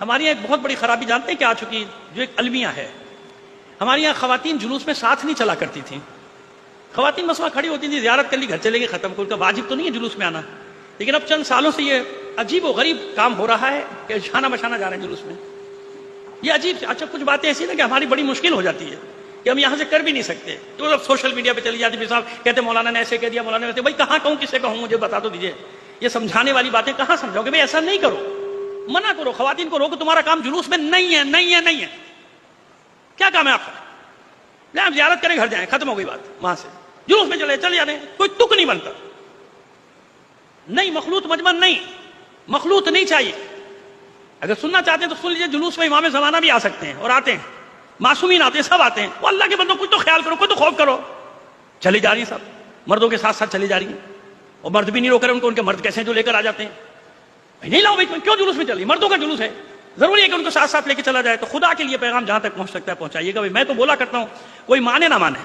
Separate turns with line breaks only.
ہمارے یہاں ایک بہت بڑی خرابی جانتے ہیں کہ آ چکی، جو ایک المیہ ہے. ہمارے یہاں خواتین جلوس میں ساتھ نہیں چلا کرتی تھیں. خواتین مسئلہ کھڑی ہوتی تھی، زیارت کر لی، گھر چلے گئے، ختم. ان کا واجب تو نہیں ہے جلوس میں آنا، لیکن اب چند سالوں سے یہ عجیب و غریب کام ہو رہا ہے کہ شانہ بشانہ جا رہے ہیں جلوس میں. یہ عجیب. اچھا کچھ باتیں ایسی نا کہ ہماری بڑی مشکل ہو جاتی ہے کہ ہم یہاں سے کر بھی نہیں سکتے. تو اب سوشل میڈیا پہ چلی جاتی ہے، صاحب کہتے مولانا نے ایسے کہہ دیا، مولانا نے ایسے. بھائی کہاں کہوں، کسے کہوں، مجھے بتا تو دیجیے. یہ سمجھانے والی باتیں کہاں سمجھاؤ کہ بھائی ایسا نہیں کرو، منع کرو، خواتین کو روکو، تمہارا کام جلوس میں نہیں ہے، نہیں ہے، نہیں ہے. کیا کام ہے آپ کا؟ نہیں، آپ زیارت کریں، گھر جائیں، ختم ہو گئی بات. وہاں سے جلوس میں چلے جانے، کوئی تک نہیں بنتا. نہیں، مخلوط مجمن نہیں، مخلوط نہیں چاہیے. اگر سننا چاہتے ہیں تو سن لیجیے. جلوس میں امام زمانہ بھی آ سکتے ہیں، اور آتے ہیں، معصومین آتے ہیں، سب آتے ہیں. وہ اللہ کے بندوں، کچھ تو خیال کرو، کچھ تو خوف کرو. چلی جا رہی سب مردوں کے ساتھ ساتھ چلی جا رہی ہیں، اور مرد بھی نہیں روک رہے ان کے مرد کیسے ہیں جو لے کر آ جاتے ہیں. نہیں لاؤ بھائی، کیوں جلوس میں چلی؟ مردوں کا جلوس ہے، ضروری ہے کہ ان کو ساتھ ساتھ لے کے چلا جائے. تو خدا کے لیے پیغام جہاں تک پہنچ سکتا ہے پہنچائیے گا. میں تو بولا کرتا ہوں، کوئی مانے نہ مانے.